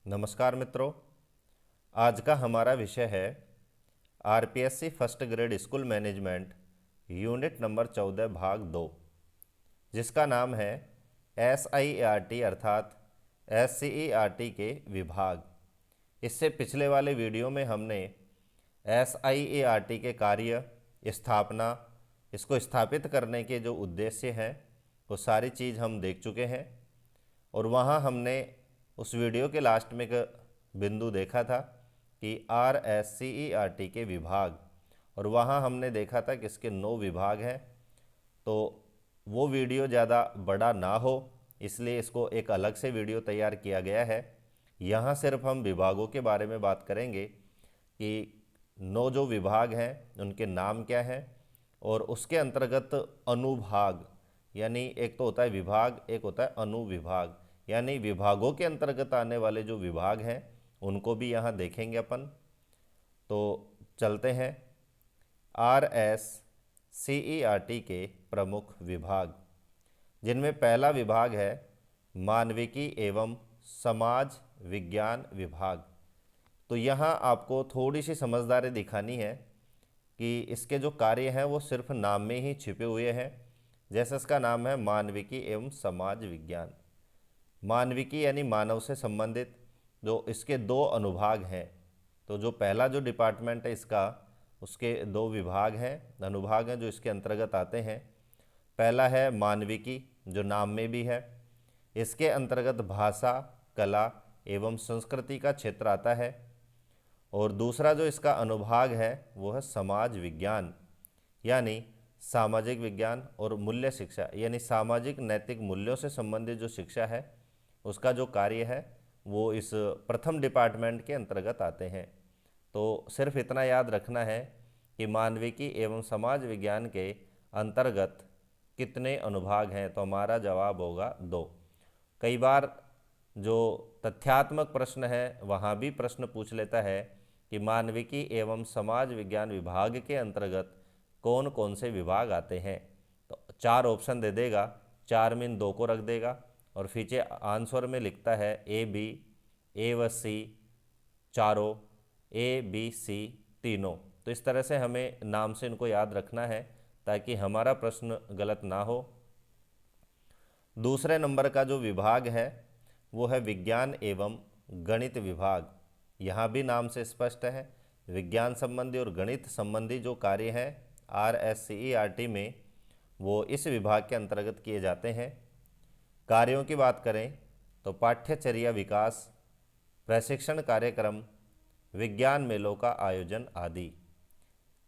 नमस्कार मित्रों। आज का हमारा विषय है RPSC first grade school management unit number 14 भाग 2, जिसका नाम है SIART अर्थात SCERT के विभाग। इससे पिछले वाले वीडियो में हमने SIART के कार्य, स्थापना, इसको स्थापित करने के जो उद्देश्य हैं वो सारी चीज़ हम देख चुके हैं। और वहाँ हमने उस वीडियो के लास्ट में एक बिंदु देखा था कि RSCERT के विभाग, और वहाँ हमने देखा था कि इसके 9 विभाग हैं। तो वो वीडियो ज़्यादा बड़ा ना हो इसलिए इसको एक अलग से वीडियो तैयार किया गया है। यहाँ सिर्फ हम विभागों के बारे में बात करेंगे कि 9 जो विभाग हैं उनके नाम क्या हैं, और उसके अंतर्गत अनुभाग, यानी एक तो होता है विभाग, एक होता है अनुविभाग, यानी विभागों के अंतर्गत आने वाले जो विभाग हैं उनको भी यहाँ देखेंगे अपन। तो चलते हैं RSCERT के प्रमुख विभाग, जिनमें पहला विभाग है मानविकी एवं समाज विज्ञान विभाग। तो यहाँ आपको थोड़ी सी समझदारी दिखानी है कि इसके जो कार्य हैं वो सिर्फ नाम में ही छिपे हुए हैं। जैसे इसका नाम है मानविकी एवं समाज विज्ञान। मानविकी यानी मानव से संबंधित, जो इसके 2 अनुभाग हैं। तो जो पहला जो डिपार्टमेंट है इसका, उसके 2 विभाग हैं, अनुभाग हैं जो इसके अंतर्गत आते हैं। पहला है मानविकी, जो नाम में भी है। इसके अंतर्गत भाषा, कला एवं संस्कृति का क्षेत्र आता है। और दूसरा जो इसका अनुभाग है वो है समाज विज्ञान, यानी सामाजिक विज्ञान और मूल्य शिक्षा, यानी सामाजिक नैतिक मूल्यों से संबंधित जो शिक्षा है उसका जो कार्य है वो इस प्रथम डिपार्टमेंट के अंतर्गत आते हैं। तो सिर्फ इतना याद रखना है कि मानविकी एवं समाज विज्ञान के अंतर्गत कितने अनुभाग हैं, तो हमारा जवाब होगा 2। कई बार जो तथ्यात्मक प्रश्न है वहाँ भी प्रश्न पूछ लेता है कि मानविकी एवं समाज विज्ञान विभाग के अंतर्गत कौन कौन से विभाग आते हैं। तो 4 ऑप्शन दे देगा, 4 में इन 2 को रख देगा और पीछे आंसर में लिखता है A व C चारों, ABC तीनों। तो इस तरह से हमें नाम से इनको याद रखना है ताकि हमारा प्रश्न गलत ना हो। दूसरे नंबर का जो विभाग है वो है विज्ञान एवं गणित विभाग। यहाँ भी नाम से स्पष्ट है, विज्ञान संबंधी और गणित संबंधी जो कार्य हैं RSCERT में वो इस विभाग के अंतर्गत किए जाते हैं। कार्यों की बात करें तो पाठ्यचर्या विकास, प्रशिक्षण कार्यक्रम, विज्ञान मेलों का आयोजन आदि।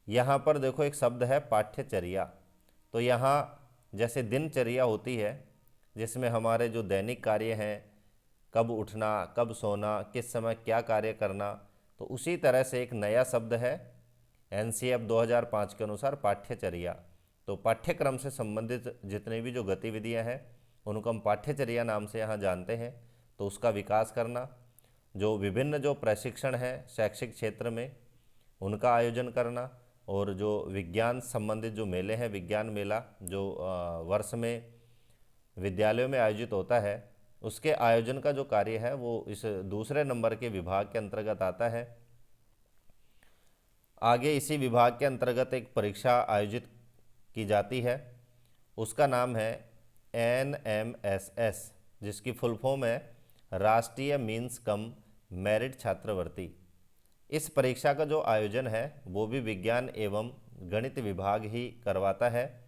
यहाँ पर देखो एक शब्द है पाठ्यचर्या। तो यहाँ जैसे दिनचर्या होती है जिसमें हमारे जो दैनिक कार्य हैं, कब उठना, कब सोना, किस समय क्या कार्य करना, तो उसी तरह से एक नया शब्द है NCF 2005 के अनुसार पाठ्यचर्या। तो पाठ्यक्रम से संबंधित जितनी भी जो गतिविधियां हैं उनको हम पाठ्यचर्या नाम से यहाँ जानते हैं। तो उसका विकास करना, जो विभिन्न जो प्रशिक्षण है शैक्षिक क्षेत्र में उनका आयोजन करना, और जो विज्ञान संबंधित जो मेले हैं, विज्ञान मेला जो वर्ष में विद्यालयों में आयोजित होता है उसके आयोजन का जो कार्य है वो इस दूसरे नंबर के विभाग के अंतर्गत आता है। आगे इसी विभाग के अंतर्गत एक परीक्षा आयोजित की जाती है, उसका नाम है NMSS, जिसकी फुल फॉर्म है राष्ट्रीय मीन्स कम मेरिट छात्रवृत्ति। इस परीक्षा का जो आयोजन है वो भी विज्ञान एवं गणित विभाग ही करवाता है।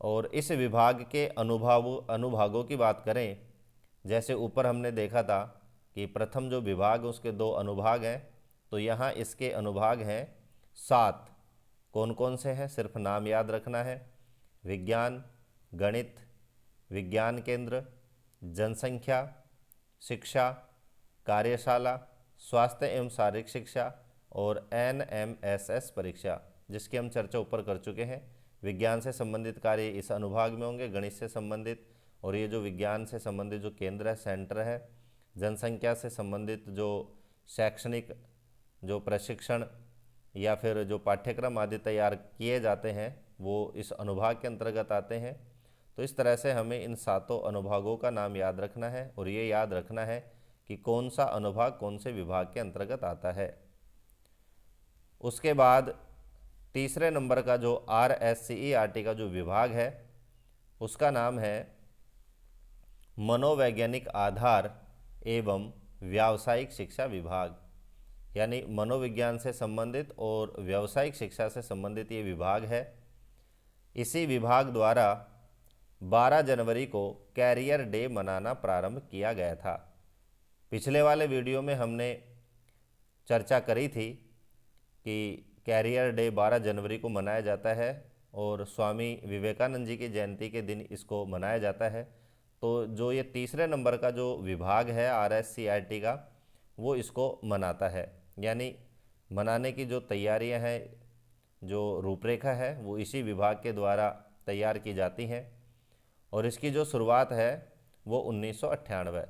और इस विभाग के अनुभागों की बात करें, जैसे ऊपर हमने देखा था कि प्रथम जो विभाग उसके 2 अनुभाग हैं, तो यहाँ इसके अनुभाग हैं 7। कौन कौन से हैं सिर्फ नाम याद रखना है। विज्ञान, गणित, विज्ञान केंद्र, जनसंख्या, शिक्षा, कार्यशाला, स्वास्थ्य एवं शारीरिक शिक्षा और NMSS परीक्षा, जिसकी हम चर्चा ऊपर कर चुके हैं। विज्ञान से संबंधित कार्य इस अनुभाग में होंगे, गणित से संबंधित, और ये जो विज्ञान से संबंधित जो केंद्र है, सेंटर है, जनसंख्या से संबंधित जो शैक्षणिक जो प्रशिक्षण या फिर जो पाठ्यक्रम आदि तैयार किए जाते हैं वो इस अनुभाग के अंतर्गत आते हैं। तो इस तरह से हमें इन 7 अनुभागों का नाम याद रखना है, और ये याद रखना है कि कौन सा अनुभाग कौन से विभाग के अंतर्गत आता है। उसके बाद तीसरे नंबर का जो RSCERT का जो विभाग है उसका नाम है मनोवैज्ञानिक आधार एवं व्यावसायिक शिक्षा विभाग, यानी मनोविज्ञान से संबंधित और व्यावसायिक शिक्षा से संबंधित ये विभाग है। इसी विभाग द्वारा 12 जनवरी को कैरियर डे मनाना प्रारंभ किया गया था। पिछले वाले वीडियो में हमने चर्चा करी थी कि कैरियर डे 12 जनवरी को मनाया जाता है और स्वामी विवेकानंद जी की जयंती के दिन इसको मनाया जाता है। तो जो ये तीसरे नंबर का जो विभाग है RSCERT का, वो इसको मनाता है, यानी मनाने की जो तैयारियां हैं, जो रूपरेखा है, वो इसी विभाग के द्वारा तैयार की जाती हैं। और इसकी जो शुरुआत है वो 1998,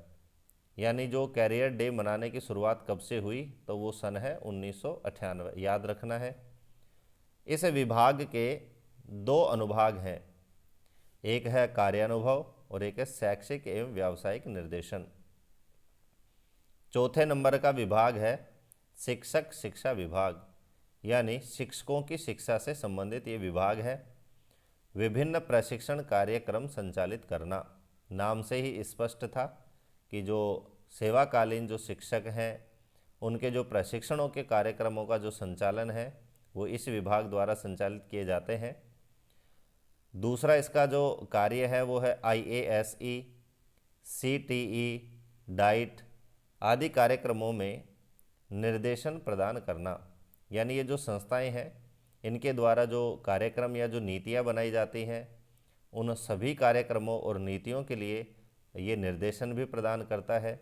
यानी जो कैरियर डे मनाने की शुरुआत कब से हुई, तो वो सन है 1998, याद रखना है। इस विभाग के 2 अनुभाग हैं, एक है कार्यानुभव और एक है शैक्षिक एवं व्यावसायिक निर्देशन। चौथे नंबर का विभाग है शिक्षक शिक्षा विभाग, यानी शिक्षकों की शिक्षा से संबंधित ये विभाग है। विभिन्न प्रशिक्षण कार्यक्रम संचालित करना, नाम से ही स्पष्ट था कि जो सेवाकालीन जो शिक्षक हैं उनके जो प्रशिक्षणों के कार्यक्रमों का जो संचालन है वो इस विभाग द्वारा संचालित किए जाते हैं। दूसरा इसका जो कार्य है वो है IASE, CTE, डाइट आदि कार्यक्रमों में निर्देशन प्रदान करना, यानी ये जो संस्थाएं हैं इनके द्वारा जो कार्यक्रम या जो नीतियां बनाई जाती हैं उन सभी कार्यक्रमों और नीतियों के लिए ये निर्देशन भी प्रदान करता है।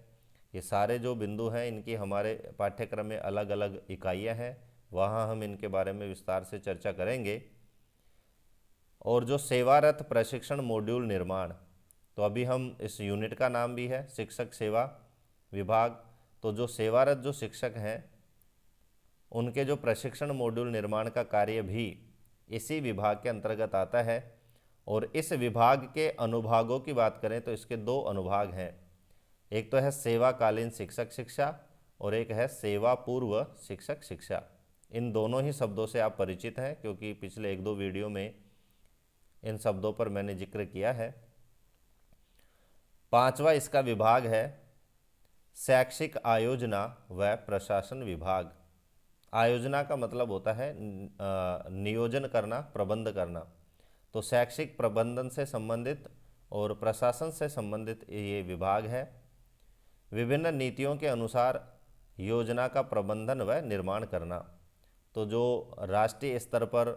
ये सारे जो बिंदु हैं इनकी हमारे पाठ्यक्रम में अलग अलग इकाइयां हैं, वहाँ हम इनके बारे में विस्तार से चर्चा करेंगे। और जो सेवारत प्रशिक्षण मॉड्यूल निर्माण, तो अभी हम इस यूनिट का नाम भी है शिक्षक सेवा विभाग। तो जो सेवारत जो शिक्षक हैं उनके जो प्रशिक्षण मॉड्यूल निर्माण का कार्य भी इसी विभाग के अंतर्गत आता है। और इस विभाग के अनुभागों की बात करें तो इसके 2 अनुभाग हैं, एक तो है सेवाकालीन शिक्षक शिक्षा और एक है सेवा पूर्व शिक्षक शिक्षा। इन दोनों ही शब्दों से आप परिचित हैं क्योंकि पिछले 1-2 वीडियो में इन शब्दों पर मैंने जिक्र किया है। 5वां इसका विभाग है शैक्षिक आयोजना व प्रशासन विभाग। आयोजना का मतलब होता है नियोजन करना, प्रबंध करना। तो शैक्षिक प्रबंधन से संबंधित और प्रशासन से संबंधित ये विभाग है। विभिन्न नीतियों के अनुसार योजना का प्रबंधन व निर्माण करना। तो जो राष्ट्रीय स्तर पर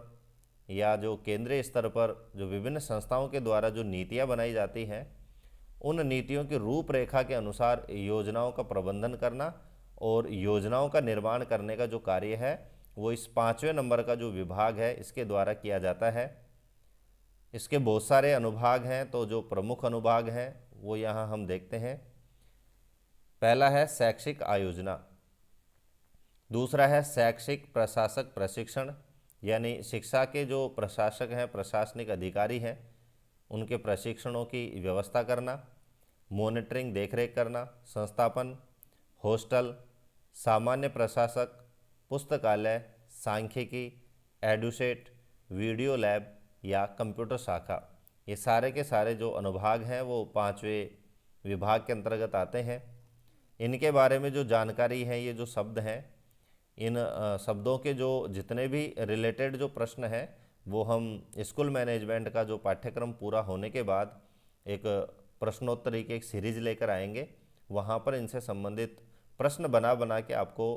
या जो केंद्रीय स्तर पर जो विभिन्न संस्थाओं के द्वारा जो नीतियां बनाई जाती हैं उन नीतियों की रूपरेखा के अनुसार योजनाओं का प्रबंधन करना और योजनाओं का निर्माण करने का जो कार्य है वो इस 5वें नंबर का जो विभाग है इसके द्वारा किया जाता है। इसके बहुत सारे अनुभाग हैं, तो जो प्रमुख अनुभाग हैं वो यहाँ हम देखते हैं। पहला है शैक्षिक आयोजना, दूसरा है शैक्षिक प्रशासक प्रशिक्षण, यानी शिक्षा के जो प्रशासक हैं, प्रशासनिक अधिकारी हैं, उनके प्रशिक्षणों की व्यवस्था करना, मॉनिटरिंग देखरेख करना, संस्थापन, हॉस्टल, सामान्य प्रशासक, पुस्तकालय, सांख्यिकी, एडुसेट, वीडियो लैब या कंप्यूटर शाखा, ये सारे के सारे जो अनुभाग हैं वो 5वें विभाग के अंतर्गत आते हैं। इनके बारे में जो जानकारी है, ये जो शब्द हैं, इन शब्दों के जो जितने भी रिलेटेड जो प्रश्न हैं वो हम स्कूल मैनेजमेंट का जो पाठ्यक्रम पूरा होने के बाद एक प्रश्नोत्तरी की एक सीरीज लेकर आएंगे। वहाँ पर इनसे संबंधित प्रश्न बना बना के आपको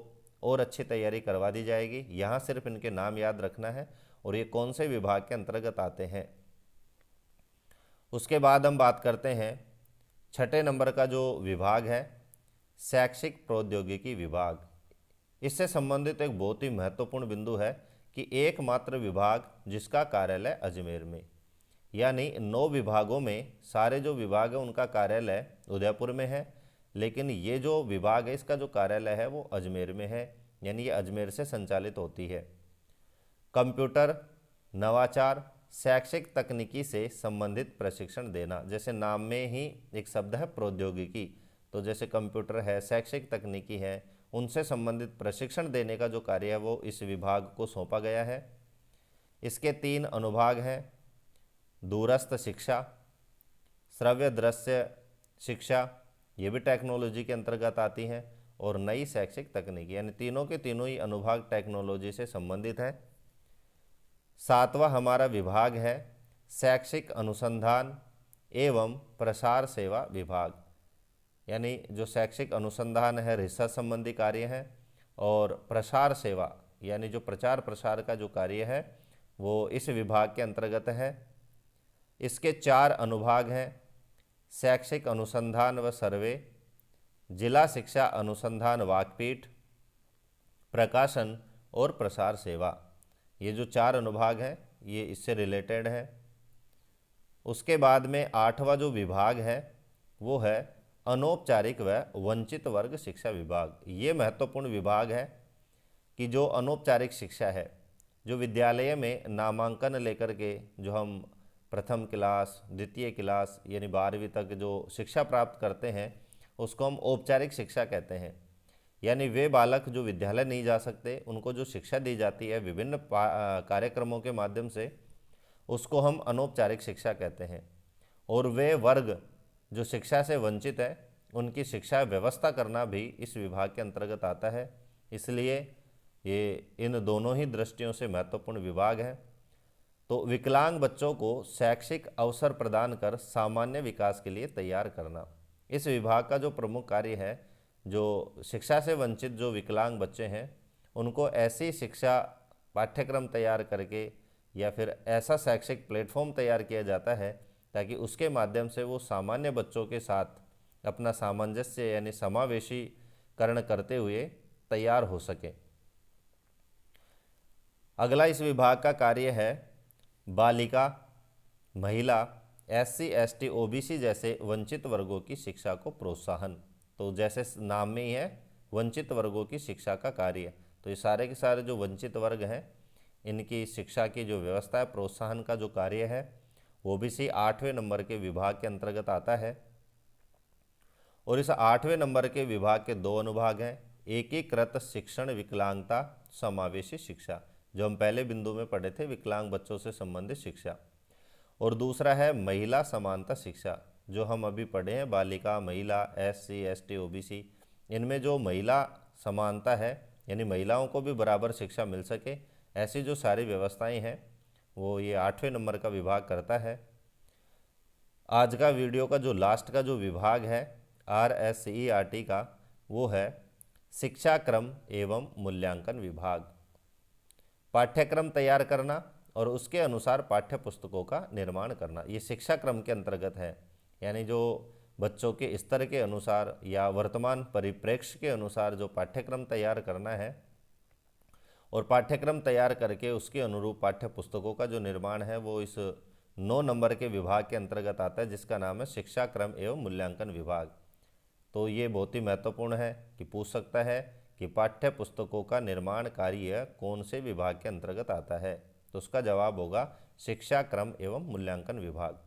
और अच्छी तैयारी करवा दी जाएगी। यहाँ सिर्फ इनके नाम याद रखना है और ये कौन से विभाग के अंतर्गत आते हैं। उसके बाद हम बात करते हैं 6ठे नंबर का जो विभाग है शैक्षिक प्रौद्योगिकी विभाग। इससे संबंधित एक बहुत ही महत्वपूर्ण बिंदु है कि एकमात्र विभाग जिसका कार्यालय अजमेर में, यानी 9 विभागों में सारे जो विभाग हैं उनका कार्यालय उदयपुर में है, लेकिन ये जो विभाग है इसका जो कार्यालय है वो अजमेर में है, यानी ये अजमेर से संचालित होती है। कंप्यूटर, नवाचार, शैक्षिक तकनीकी से संबंधित प्रशिक्षण देना, जैसे नाम में ही एक शब्द है प्रौद्योगिकी, तो जैसे कंप्यूटर है, शैक्षिक तकनीकी है, उनसे संबंधित प्रशिक्षण देने का जो कार्य है वो इस विभाग को सौंपा गया है। इसके 3 अनुभाग हैं, दूरस्थ शिक्षा, श्रव्य दृश्य शिक्षा, ये भी टेक्नोलॉजी के अंतर्गत आती हैं, और नई शैक्षिक तकनीक, यानी तीनों के तीनों ही अनुभाग टेक्नोलॉजी से संबंधित है। 7वां हमारा विभाग है शैक्षिक अनुसंधान एवं प्रसार सेवा विभाग, यानी जो शैक्षिक अनुसंधान है, रिसर्च संबंधी कार्य है, और प्रसार सेवा यानी जो प्रचार प्रसार का जो कार्य है वो इस विभाग के अंतर्गत है। इसके 4 अनुभाग हैं, शैक्षिक अनुसंधान व सर्वे, जिला शिक्षा अनुसंधान वाकपीठ, प्रकाशन और प्रसार सेवा। ये जो 4 अनुभाग हैं ये इससे रिलेटेड है। उसके बाद में 8वां जो विभाग है वो है अनौपचारिक व वंचित वर्ग शिक्षा विभाग। ये महत्वपूर्ण विभाग है कि जो अनौपचारिक शिक्षा है, जो विद्यालय में नामांकन लेकर के जो हम प्रथम क्लास, द्वितीय क्लास यानी 12वीं तक जो शिक्षा प्राप्त करते हैं उसको हम औपचारिक शिक्षा कहते हैं। यानी वे बालक जो विद्यालय नहीं जा सकते, उनको जो शिक्षा दी जाती है विभिन्न कार्यक्रमों के माध्यम से, उसको हम अनौपचारिक शिक्षा कहते हैं। और वे वर्ग जो शिक्षा से वंचित है, उनकी शिक्षा व्यवस्था करना भी इस विभाग के अंतर्गत आता है। इसलिए ये इन दोनों ही दृष्टियों से महत्वपूर्ण विभाग है। तो विकलांग बच्चों को शैक्षिक अवसर प्रदान कर सामान्य विकास के लिए तैयार करना, इस विभाग का जो प्रमुख कार्य है। जो शिक्षा से वंचित जो विकलांग बच्चे हैं उनको ऐसी शिक्षा पाठ्यक्रम तैयार करके या फिर ऐसा शैक्षिक प्लेटफॉर्म तैयार किया जाता है ताकि उसके माध्यम से वो सामान्य बच्चों के साथ अपना सामंजस्य यानी समावेशीकरण करते हुए तैयार हो सके। अगला इस विभाग का कार्य है बालिका, महिला, SC, ST, OBC जैसे वंचित वर्गों की शिक्षा को प्रोत्साहन। तो जैसे नाम में ही है वंचित वर्गों की शिक्षा का कार्य, तो ये सारे के सारे जो वंचित वर्ग हैं इनकी शिक्षा की जो व्यवस्था है, प्रोत्साहन का जो कार्य है, OBC 8वें नंबर के विभाग के अंतर्गत आता है। और इस 8वें नंबर के विभाग के 2 अनुभाग हैं, एकीकृत शिक्षण विकलांगता समावेशी शिक्षा, जो हम पहले बिंदु में पढ़े थे, विकलांग बच्चों से संबंधित शिक्षा, और दूसरा है महिला समानता शिक्षा, जो हम अभी पढ़े हैं, बालिका, महिला, SC, ST, OBC। इनमें जो महिला समानता है यानी महिलाओं को भी बराबर शिक्षा मिल सके, ऐसी जो सारी व्यवस्थाएं हैं वो ये 8वें नंबर का विभाग करता है। आज का वीडियो का जो लास्ट का जो विभाग है RSERT का, वो है शिक्षा क्रम एवं मूल्यांकन विभाग। पाठ्यक्रम तैयार करना और उसके अनुसार पाठ्य पुस्तकों का निर्माण करना, ये शिक्षा क्रम के अंतर्गत है। यानी जो बच्चों के स्तर के अनुसार या वर्तमान परिप्रेक्ष्य के अनुसार जो पाठ्यक्रम तैयार करना है, और पाठ्यक्रम तैयार करके उसके अनुरूप पाठ्य पुस्तकों का जो निर्माण है वो इस 9 नंबर के विभाग के अंतर्गत आता है, जिसका नाम है शिक्षा क्रम एवं मूल्यांकन विभाग। तो ये बहुत ही महत्वपूर्ण है कि पूछ सकता है कि पाठ्य पुस्तकों का निर्माण कार्य कौन से विभाग के अंतर्गत आता है, तो उसका जवाब होगा शिक्षा क्रम एवं मूल्यांकन विभाग।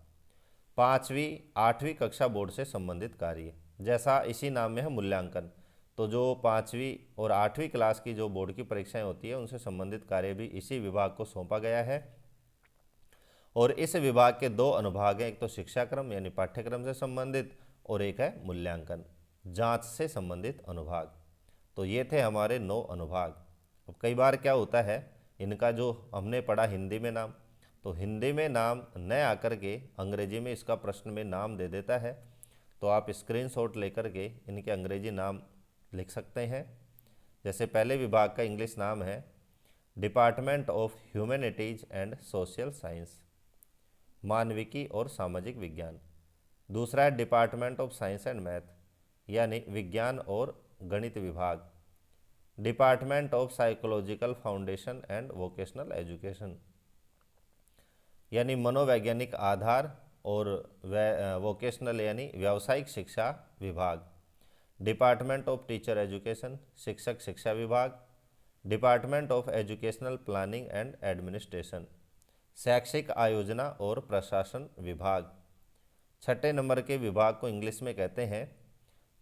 5वीं 8वीं कक्षा बोर्ड से संबंधित कार्य, जैसा इसी नाम में है मूल्यांकन, तो जो 5वीं और 8वीं क्लास की जो बोर्ड की परीक्षाएं होती है उनसे संबंधित कार्य भी इसी विभाग को सौंपा गया है। और इस विभाग के 2 अनुभाग हैं, एक तो शिक्षा क्रम यानी पाठ्यक्रम से संबंधित, और एक है मूल्यांकन, जांच से संबंधित अनुभाग। तो ये थे हमारे 9 अनुभाग। अब कई बार क्या होता है, इनका जो हमने पढ़ा हिंदी में नाम, तो हिंदी में नाम न आकर के अंग्रेजी में इसका प्रश्न में नाम दे देता है, तो आप स्क्रीनशॉट लेकर के इनके अंग्रेजी नाम लिख सकते हैं। जैसे पहले विभाग का इंग्लिश नाम है department of humanities and social science, मानविकी और सामाजिक विज्ञान। दूसरा है department of science and math, यानी विज्ञान और गणित विभाग। Department of psychological foundation and vocational education, यानी मनोवैज्ञानिक आधार और वोकेशनल यानी व्यावसायिक शिक्षा विभाग। डिपार्टमेंट ऑफ टीचर एजुकेशन, शिक्षक शिक्षा विभाग। Department of educational planning and administration, शैक्षिक आयोजना और प्रशासन विभाग। 6ठे नंबर के विभाग को इंग्लिश में कहते हैं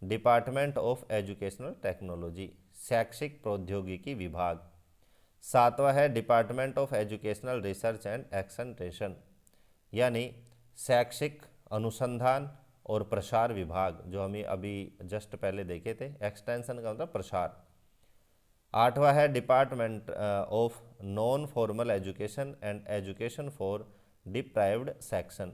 डिपार्टमेंट ऑफ एजुकेशनल टेक्नोलॉजी, शैक्षिक प्रौद्योगिकी विभाग। सातवां है department of educational research and extension, यानी शैक्षिक अनुसंधान और प्रसार विभाग, जो हमें अभी जस्ट पहले देखे थे। एक्सटेंशन का मतलब प्रसार। आठवां है department of non formal education and education for deprived section,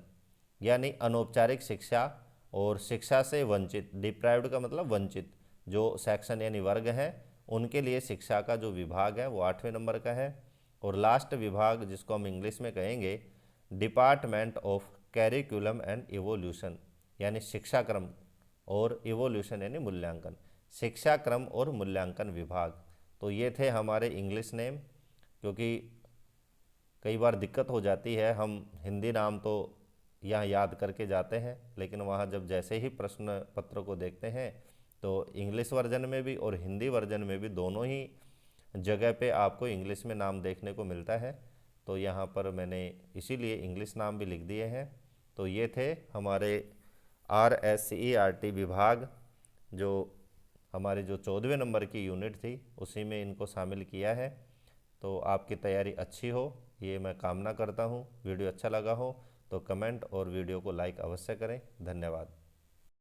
यानी अनौपचारिक शिक्षा और शिक्षा से वंचित। डिप्राइव्ड का मतलब वंचित, जो सेक्शन यानी वर्ग हैं उनके लिए शिक्षा का जो विभाग है वो 8वें नंबर का है। और लास्ट विभाग जिसको हम इंग्लिश में कहेंगे department of curriculum and evolution, यानी शिक्षाक्रम और इवोल्यूशन यानी मूल्यांकन, शिक्षाक्रम और मूल्यांकन विभाग। तो ये थे हमारे इंग्लिश नेम, क्योंकि कई बार दिक्कत हो जाती है, हम हिंदी नाम तो यहाँ याद करके जाते हैं, लेकिन वहाँ जब जैसे ही प्रश्न पत्र को देखते हैं तो इंग्लिश वर्जन में भी और हिंदी वर्जन में भी दोनों ही जगह पे आपको इंग्लिश में नाम देखने को मिलता है। तो यहाँ पर मैंने इसीलिए इंग्लिश नाम भी लिख दिए हैं। तो ये थे हमारे RSERT विभाग, जो हमारी जो 14वें नंबर की यूनिट थी उसी में इनको शामिल किया है। तो आपकी तैयारी अच्छी हो ये मैं कामना करता हूँ। वीडियो अच्छा लगा हो तो कमेंट और वीडियो को लाइक अवश्य करें। धन्यवाद।